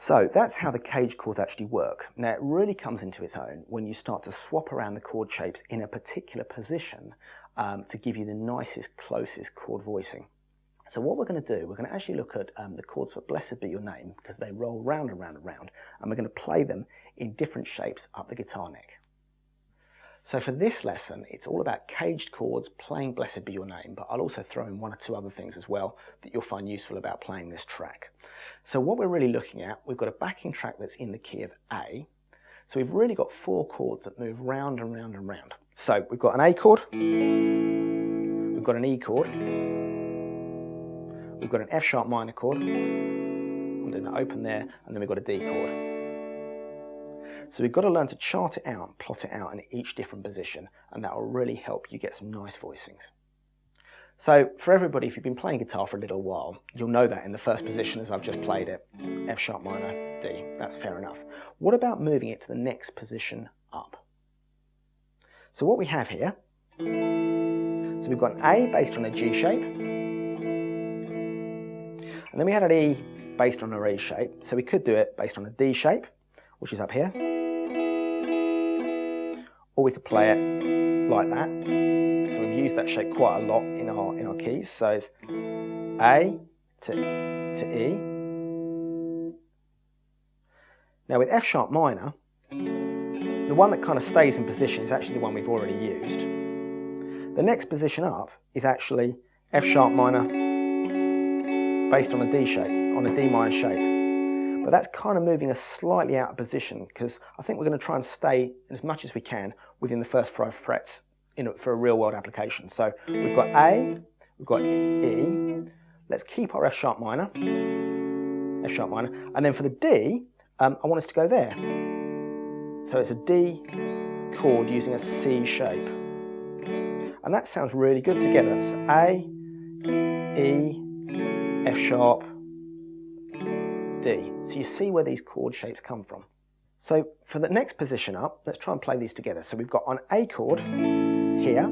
So that's how the CAGED chords actually work. Now it really comes into its own when you start to swap around the chord shapes in a particular position to give you the nicest, closest chord voicing. So what we're going to do, we're going to actually look at the chords for Blessed Be Your Name, because they roll round and round and round, and we're going to play them in different shapes up the guitar neck. So for this lesson, it's all about CAGED chords playing Blessed Be Your Name, but I'll also throw in one or two other things as well that you'll find useful about playing this track. So what we're really looking at, we've got a backing track that's in the key of A. So we've really got 4 chords that move round and round and round. So we've got an A chord, we've got an E chord, we've got an F sharp minor chord, I'm doing that open there, and then we've got a D chord. So we've got to learn to chart it out and plot it out in each different position, and that will really help you get some nice voicings. So for everybody, if you've been playing guitar for a little while, you'll know that in the first position as I've just played it, F sharp minor, D, that's fair enough. What about moving it to the next position up? So what we have here, so we've got an A based on a G shape, and then we had an E based on a E shape, so we could do it based on a D shape, which is up here, or we could play it like that. So we've used that shape quite a lot in our keys, so it's A to E. Now with F sharp minor, the one that kind of stays in position is actually the one we've already used. The next position up is actually F sharp minor based on a D shape, on a D minor shape. But that's kind of moving us slightly out of position, because I think we're going to try and stay as much as we can within the first 5 frets for a real world application. So we've got A, we've got E, let's keep our F sharp minor, and then for the D, I want us to go there. So it's a D chord using a C shape. And that sounds really good together. So A, E, F sharp, D. So you see where these chord shapes come from. So for the next position up, let's try and play these together. So we've got an A chord here.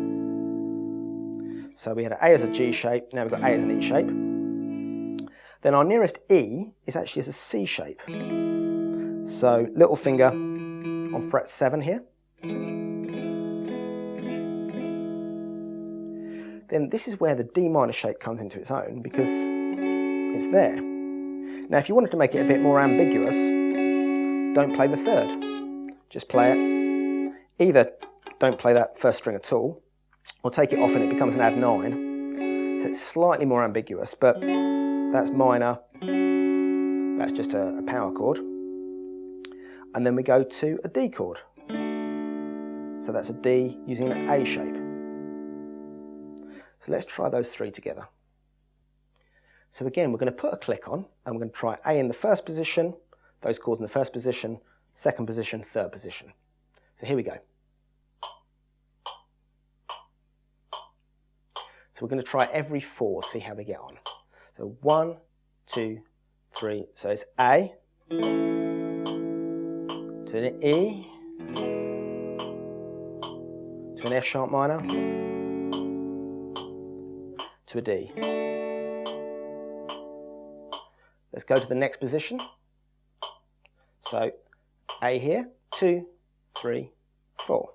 So we had an A as a G shape, now we've got A as an E shape. Then our nearest E is actually as a C shape. So little finger on fret 7 here. Then this is where the D minor shape comes into its own, because it's there. Now if you wanted to make it a bit more ambiguous, don't play the 3rd. Just play it. Either don't play that first string at all, or take it off and it becomes an add 9. So it's slightly more ambiguous, but that's minor. That's just a power chord. And then we go to a D chord. So that's a D using an A shape. So let's try those 3 together. So again, we're going to put a click on, and we're going to try A in the first position, those chords in the first position, second position, third position. So here we go. So we're going to try every 4, see how we get on. So 1, 2, 3, so it's A, to an E, to an F sharp minor, to a D. Let's go to the next position. So A here, 2, 3, 4.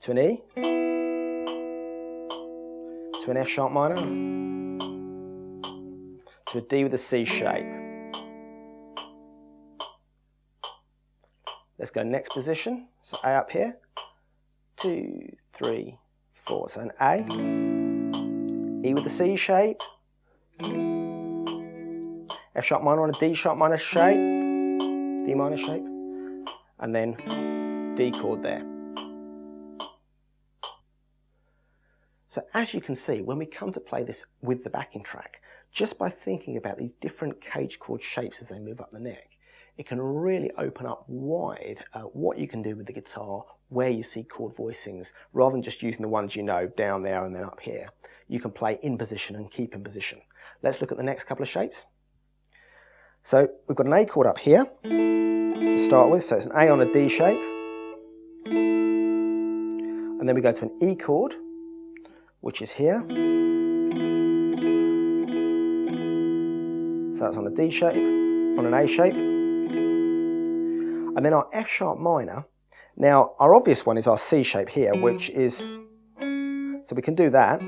To an E, to an F sharp minor, to a D with a C shape. Let's go next position. So A up here, 2, 3, 4. So an A, E with the C shape, F sharp minor on a D sharp minor shape, D minor shape, and then D chord there. So as you can see, when we come to play this with the backing track, just by thinking about these different CAGED chord shapes as they move up the neck, it can really open up wide what you can do with the guitar, where you see chord voicings, rather than just using the ones you know, down there and then up here. You can play in position and keep in position. Let's look at the next couple of shapes. So we've got an A chord up here to start with, so it's an A on a D shape. And then we go to an E chord, which is here. So that's on a D shape, on an A shape. And then our F sharp minor. Now, our obvious one is our C shape here, which is, so we can do that.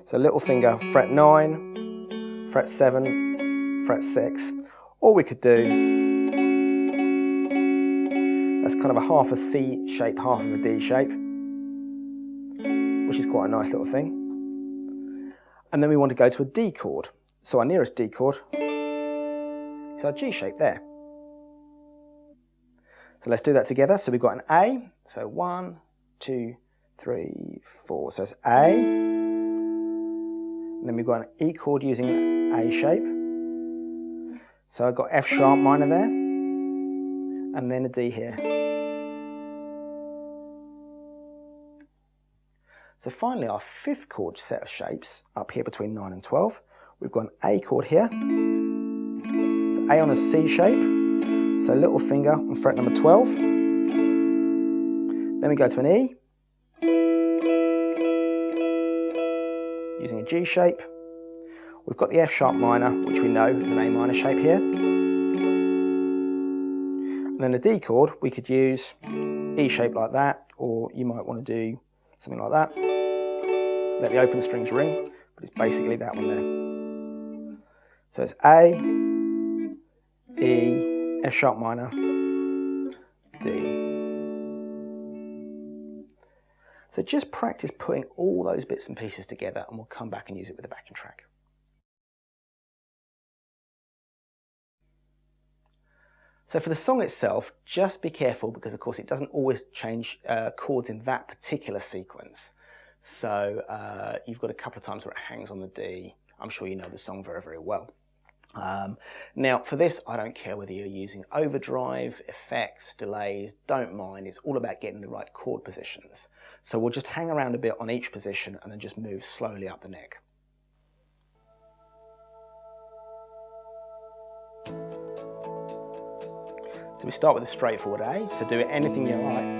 So little finger, fret 9, fret 7, fret 6. Or we could do, that's kind of a half a C shape, half of a D shape, which is quite a nice little thing. And then we want to go to a D chord. So our nearest D chord is our G shape there. So let's do that together. So we've got an A. So 1, 2, 3, 4. So it's A. And then we've got an E chord using an A shape. So I've got F sharp minor there. And then a D here. So finally, our fifth chord set of shapes up here between 9 and 12. We've got an A chord here. So A on a C shape. So little finger on fret number 12. Then we go to an E. Using a G shape. We've got the F sharp minor, which we know is an A minor shape here. And then a D chord, we could use E shape like that, or you might want to do something like that. Let the open strings ring, but it's basically that one there. So it's A, E, F sharp minor, D. So just practice putting all those bits and pieces together, and we'll come back and use it with the backing track. So for the song itself, just be careful because of course it doesn't always change chords in that particular sequence. So you've got a couple of times where it hangs on the D. I'm sure you know the song very, very well. Now for this, I don't care whether you're using overdrive, effects, delays, don't mind. It's all about getting the right chord positions. So we'll just hang around a bit on each position and then just move slowly up the neck. So we start with a straightforward A, so do it anything you like.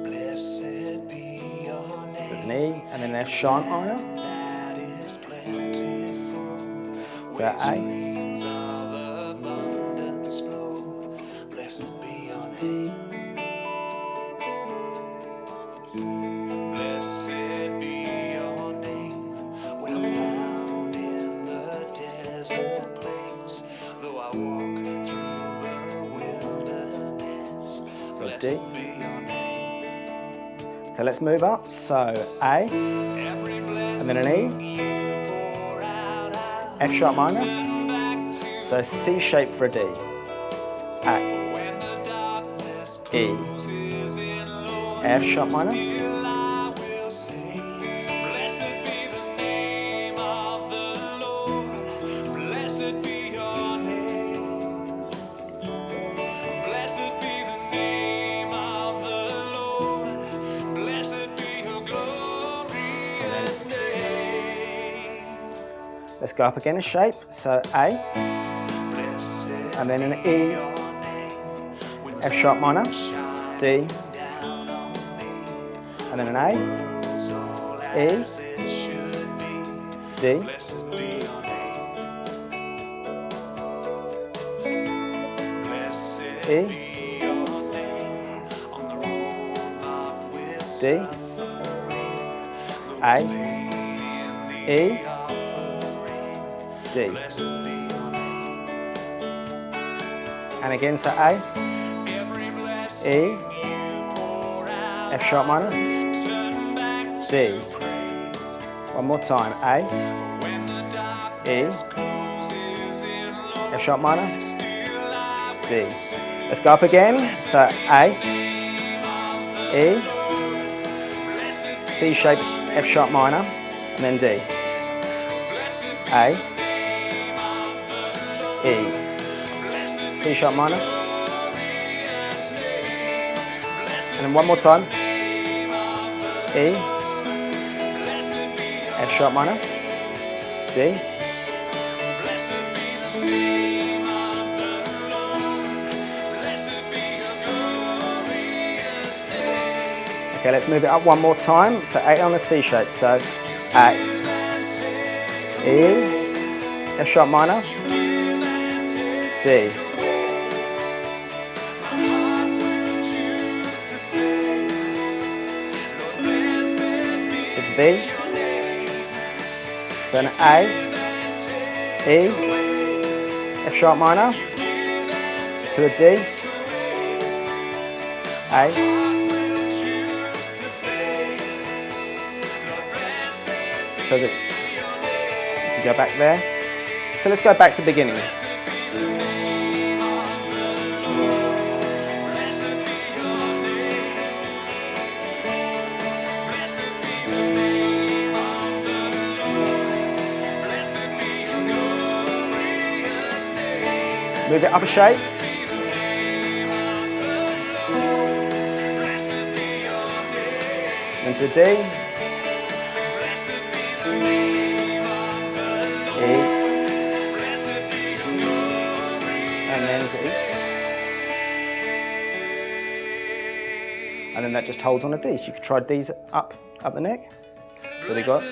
There's an E, and then an F sharp minor. So A. D. So let's move up. So A, and then an E, F sharp minor. So C shape for a D. A, E, F sharp minor. Let's go up again a shape, so A, and then an E, F sharp minor, D, and then an A, E, D, E, D, A, E, D. And again, so A, E, F sharp minor, D. One more time, A, E, F sharp minor, D. Let's go up again, so A, E, C shape, F sharp minor, and then D. A, E, C sharp minor, and then one more time, E, F sharp minor, D, Okay, let's move it up one more time. So A on the C shape. So A, E, F sharp minor, D. So to D. So an A, E, F sharp minor, to a D, A, so that you can go back there. So let's go back to the beginning. Move it up a shape. Into a D. E. And then to E. And then that just holds on a D. So you could try D's up the neck. So we got.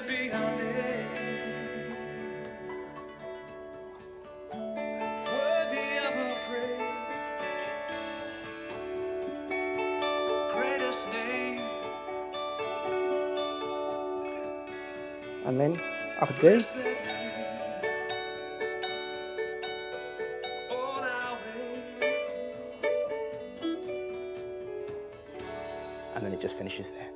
And then up a D. And then it just finishes there.